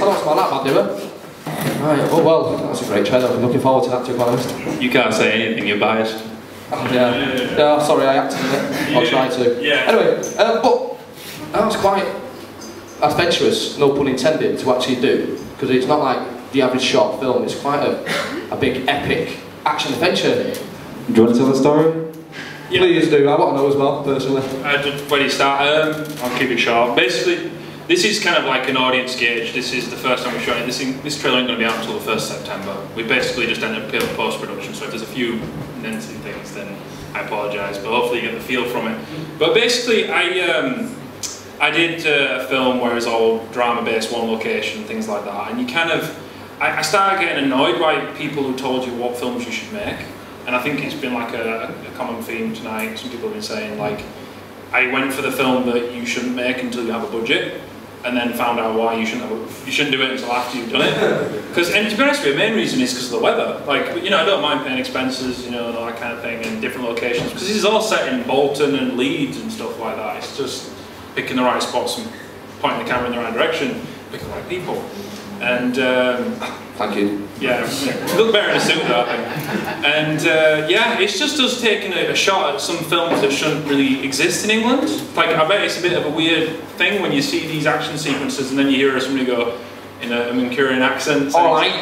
don't smell that bad, do I? Right, oh well, that's a great trailer. I'm looking forward to that, to be honest. You can't say anything, you're biased. Oh, yeah, sorry, I acted in it. I'll try to. Anyway, but that was quite adventurous, no pun intended, to actually do, because it's not like the average short film. It's quite a big, epic action-adventure. Do you want to tell the story? Yeah. Please do, I want to know as well, personally. Where do you start? I'll keep it short. Basically, this is kind of like an audience gauge. This is the first time we're showing it. This trailer ain't going to be out until the 1st September. We basically just ended up post-production, so if there's a few nancy things, then I apologise, but hopefully you get the feel from it. But basically, I did a film where it's all drama-based, one location, things like that, and you kind of, I started getting annoyed by people who told you what films you should make, and I think it's been like a common theme tonight. Some people have been saying, like, I went for the film that you shouldn't make until you have a budget, and then found out why you shouldn't do it until after you've done it. And to be honest with you, the main reason is because of the weather. Like, you know, I don't mind paying expenses, you know, and all that kind of thing, and different locations, because this is all set in Bolton and Leeds and stuff like that. It's just picking the right spots and pointing the camera in the right direction, picking the right people. And thank you. Yeah, you look better in a suit though, I think. And yeah, it's just us taking a shot at some films that shouldn't really exist in England. Like, I bet it's a bit of a weird thing when you see these action sequences and then you hear somebody go in a Mancunian accent. Alright.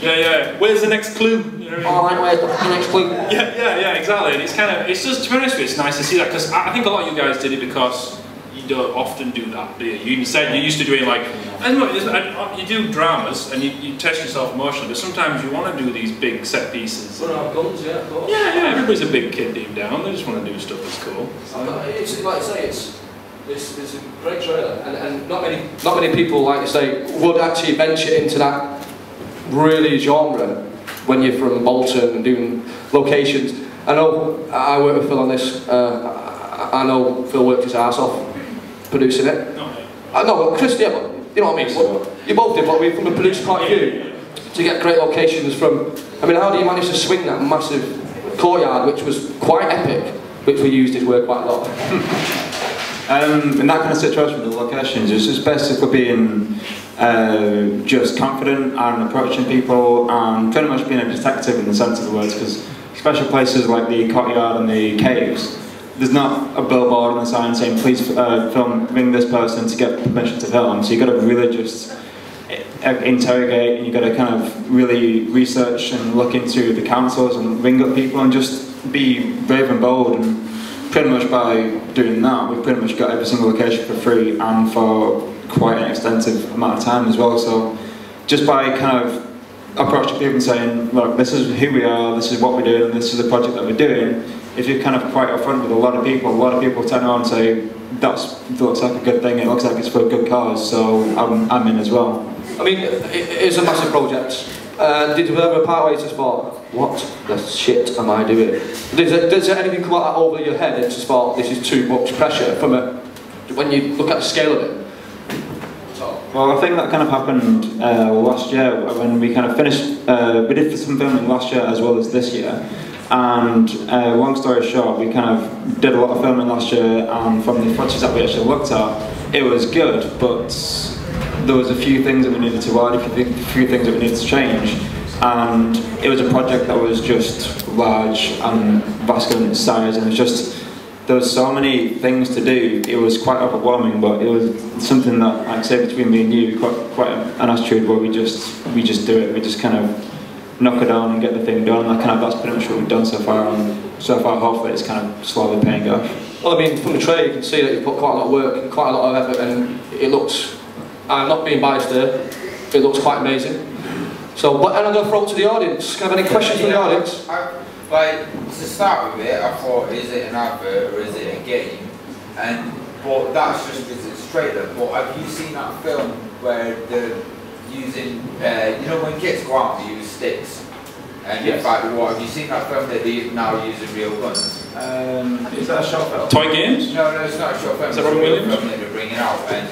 Yeah, where's the next clue? You know what I mean? Alright, where's the next clue? Yeah, exactly. And it's kind of, it's just, to be honest with you, it's nice to see that, because I think a lot of you guys did it because you don't often do that, do you? You said you're used to doing, like, and look, you do dramas and you test yourself emotionally, but sometimes you want to do these big set pieces. Well, I've guns, yeah, of course. Yeah, everybody's a big kid deep down. They just want to do stuff that's cool. It's like I say, it's a great trailer, and not many people, like you say, would actually venture into that really genre when you're from Bolton and doing locations. I know I work with Phil on this. I know Phil worked his arse off producing it. I know, but Chris, yeah, but you know what I mean? You both did, but from a producer point of view, to get great locations from, I mean, how do you manage to swing that massive courtyard, which was quite epic, which we used his work quite a lot? In that kind of situation with the locations, it's just basically being just confident and approaching people and pretty much being a detective in the sense of the words, because special places like the courtyard and the caves, there's not a billboard on the sign saying please ring this person to get permission to film, so you've got to really just interrogate, and you've got to kind of really research and look into the councils and ring up people and just be brave and bold. And pretty much by doing that, we've pretty much got every single location for free and for quite an extensive amount of time as well. So just by kind of approaching people and saying, look, this is who we are, this is what we're doing, and this is the project that we're doing, if you're kind of quite upfront with a lot of people turn around and say, that looks like a good thing, it looks like it's for a good cause, so I'm in as well. I mean, it is a massive project. Did you ever part ways just thought, what the shit am I doing? Does anything come out over your head and just thought, this is too much pressure from when you look at the scale of it? Well, I think that kind of happened last year when we kind of finished, we did some filming last year as well as this year. And long story short, we kind of did a lot of filming last year, and from the footage that we actually looked at, it was good, but there was a few things that we needed to add, a few things that we needed to change, and it was a project that was just large and vascular in size, and it was just, there was so many things to do. It was quite overwhelming, but it was something that, like I say, between me and you, quite an attitude where we just do it. We just kind of knock it down and get the thing done. That's pretty much what we've done so far, and so far hopefully it's kind of slowly paying off. Well, I mean, from the trailer you can see that you've put quite a lot of work and quite a lot of effort, and it looks, I'm not being biased there, it looks quite amazing. So, and I'm going to throw it to the audience. Can I have any questions from the audience? Like, to start with it, I thought, is it an advert or is it a game? But that's just because it's trailer. But have you seen that film where they're using, you know when kids go out and use sticks and you fight the war? Have you seen that film that they're now using real guns? Is that a short film? Toy games? No, it's not a short film. Is that Robin Williams? Film that they're bringing out, and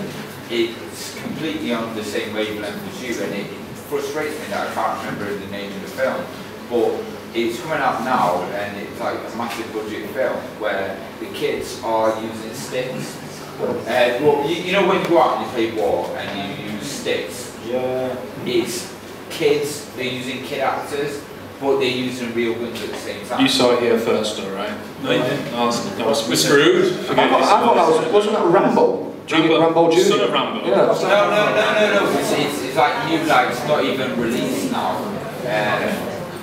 it's completely on the same wavelength as you, and it frustrates me that I can't remember the name of the film. But it's coming out now, and it's like a massive budget film where the kids are using sticks. Well, you know when you go out and you play war and you use sticks, Yeah. It's kids, they're using kid actors, but they're using real guns at the same time. You saw it here first, though, right? No, you didn't. We're screwed. I thought that wasn't that Rambo? Rambo Jr. Son of Rambo. Yeah. No. It's like new, like it's not even released now.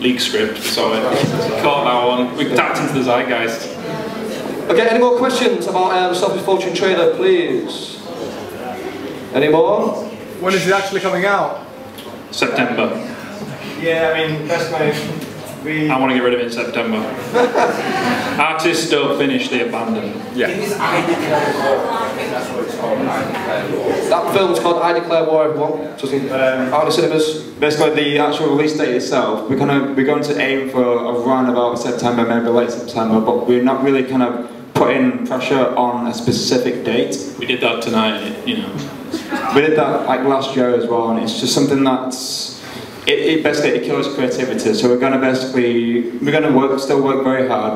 Leak script, saw it. Caught that one. We tapped into the zeitgeist. Okay, any more questions about Sophie's Fortune trailer, please? Any more? When is it actually coming out? September. Yeah, I mean, best way. I want to get rid of it in September. Artists don't finish, they abandon. Yeah. It is I Declare War. I think that's what it's called. I Declare War. That film's called I Declare War, everyone. Just in out of cinemas. Basically, the actual release date itself, we're going to aim for around about September, maybe late September, but we're not really kind of putting pressure on a specific date. We did that tonight, you know. We did that like last year as well, and it's just something that's it basically kills creativity. So we're going to still work very hard,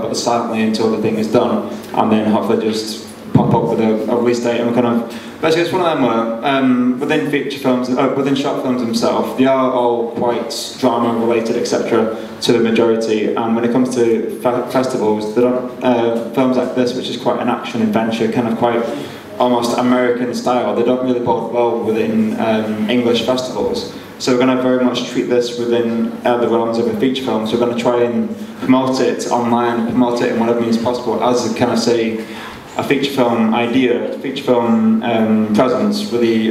but silently until the thing is done, and then hopefully just pop up with a release date. And we're kind of basically it's one of them where within feature films, within short films themselves, they are all quite drama related, etc. to the majority. And when it comes to festivals, they don't films like this, which is quite an action adventure, kind of quite almost American style. They don't really bode well within English festivals. So we're going to very much treat this within the realms of a feature film. So we're going to try and promote it online, promote it in whatever means possible as a kind of say a feature film idea, feature film presence with the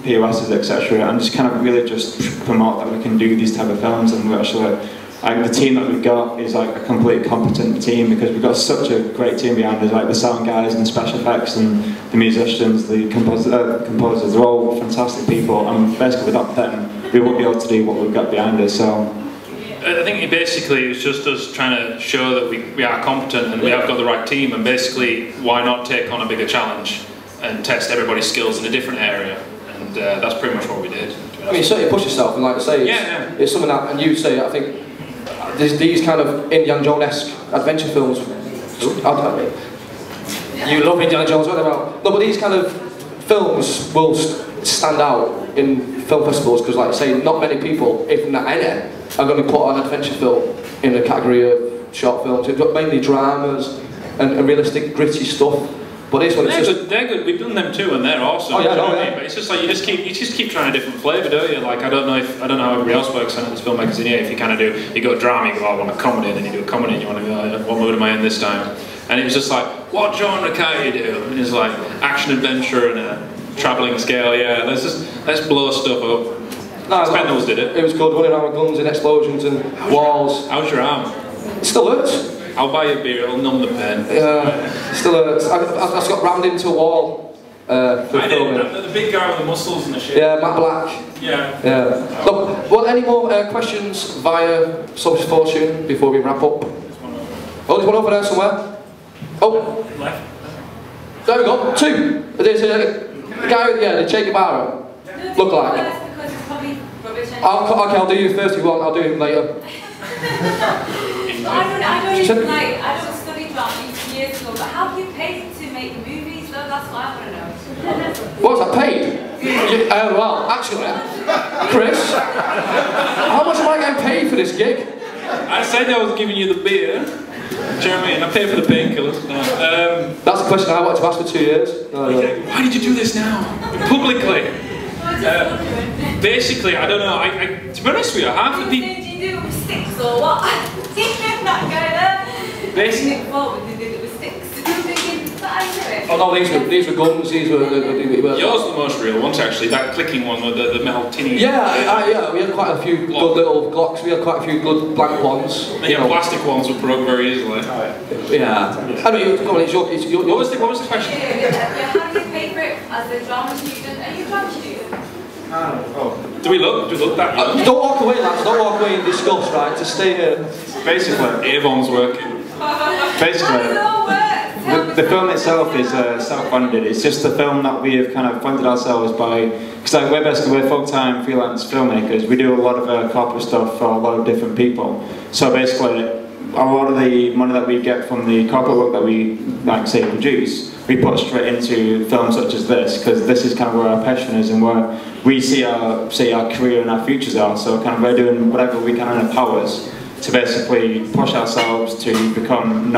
POSs, etc. And just kind of really just promote that we can do these type of films, and we're actually like the team that we've got is like a completely competent team because we've got such a great team behind us, like the sound guys and the special effects and the musicians, the composers, they're all fantastic people, and basically without them we won't be able to do what we've got behind us. So I think basically it's just us trying to show that we are competent and we have got the right team, and basically why not take on a bigger challenge and test everybody's skills in a different area, and that's pretty much what we did. I mean, you certainly push yourself, and like I say, it's something that, and you say, I think, these kind of Indiana Jones-esque adventure films. You love Indiana Jones, what about? No, but these kind of films will stand out in film festivals because, like I say, not many people, if not any, are going to put an adventure film in the category of short films. It's got mainly dramas and realistic, gritty stuff. But this one, they're good. We've done them too, and they're awesome. Oh, yeah, But it's just like you just keep trying a different flavour, don't you? Like I don't know how everybody else works on it as filmmakers in here. If you kind of you go drama, you go, I want a comedy, and then you do a comedy, and you want to go, what mood am I in this time? And it was just like, what genre can you do? And it's like action adventure and a travelling scale. Yeah, let's blow stuff up. No, Spendles did it. It was good, running around with guns and explosions and walls. How's your arm? It still hurts. I'll buy you a beer, it'll numb the pain. Yeah, still hurts. I just got rammed into a wall for filming. The big guy with the muscles and the shit. Yeah, Matt Black. Yeah. Look, well, any more questions via Sophie's Fortune before we wrap up? Oh, there's one over there somewhere. Oh, Left. There we go, two. There's a guy with, the Che Guevara look like. Okay, I'll do you first if you want, I'll do him later. I don't study drama years ago, but how have you paid to make movies though? That's what I want to know. What's that paid? Well, actually, Chris, how much am I getting paid for this gig? I said I was giving you the beer. Do you know what I mean? I paid for the painkillers. No. That's a question I wanted to ask for 2 years. No. Why did you do this now? Publicly? Basically, I don't know. To be honest with you, half the people... Did you do it with sticks or what? That guy there. Basically... Did it with sticks? Oh no, these were guns, these were... Yours are the most real ones actually, that clicking one with the metal tinny... Yeah, we had quite a few good little Glocks, we had quite a few good blank ones. Yeah, plastic ones were broke very easily. Yeah. I know, come on, it's your... What was the question? How do you pay for it as a drama student? Are you a drama student? Do we look that young? Don't walk away, lads, don't walk away in disgust, right? Just stay here. Basically, Avon's working. The film itself is self-funded. It's just the film that we have kind of funded ourselves by, because like we're full-time freelance filmmakers. We do a lot of corporate stuff for a lot of different people. So basically, a lot of the money that we get from the corporate work that we, like say, produce, we put straight into films such as this, because this is kind of where our passion is and where we see our career and our futures are. So kind of we're doing whatever we can in our powers to basically push ourselves to become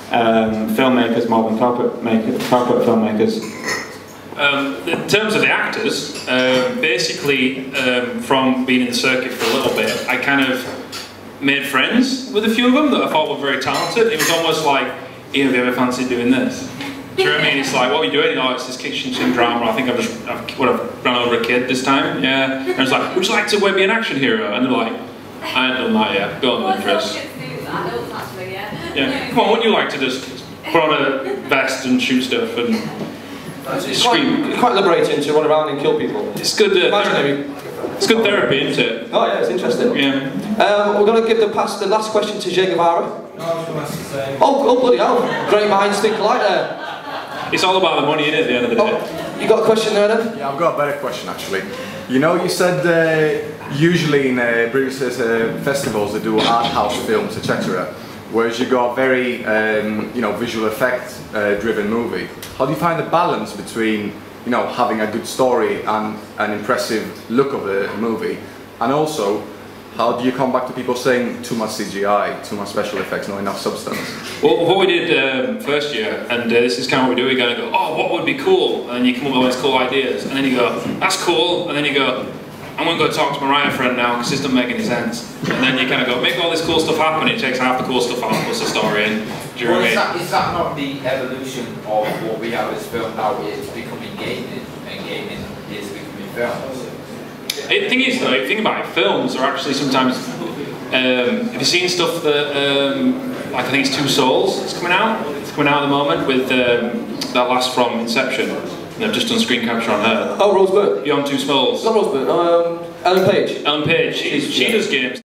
filmmakers more than corporate filmmakers. In terms of the actors, basically from being in the circuit for a little bit, I kind of made friends with a few of them that I thought were very talented. It was almost like, Ian, have you ever fancied doing this? Do you know what I mean? It's like, what are we doing? Oh, it's this kitchen sink drama. I think I've run over a kid this time. Yeah. And it's like, would you like to be an action hero? And they're like, I ain't done that yet. Go on then, Chris. Yeah. Come on, wouldn't you like to just put on a vest and shoot stuff and it's quite liberating to run around and kill people. It's good. It's good therapy, isn't it? Oh yeah, it's interesting. Yeah. We're going to give the last question to Che Guevara. No, I was going to ask the same. Oh bloody hell! Great minds think alike there. It's all about the money, isn't it, at the end of the day? You got a question there, then? Yeah, I've got a better question actually. You know, you said usually in British festivals they do art house films, etc. Whereas you got a very, visual effect driven movie. How do you find the balance between, having a good story and an impressive look of the movie, and also how do you come back to people saying too much CGI, too much special effects, not enough substance? Well, what we did first year, and this is kind of what we do, we kind of go, oh, what would be cool? And then you come up with all these cool ideas, and then you go, that's cool, and then you go, I'm going to go talk to my writer friend now because this doesn't make any sense. And then you kind of go, make all this cool stuff happen, it takes half the cool stuff out, plus the story in. Do you know what I mean? Is that not the evolution of what we have as film now? It's becoming gaming, and gaming is becoming film. The thing is though, if you think about it, films are actually sometimes, have you seen stuff that, like I think it's Two Souls, it's coming out at the moment with that last from Inception. And they've just done screen capture on her. Oh, Rose Byrne. Beyond Two Souls. Not Rose Byrne, Ellen Page. Ellen Page, she does games.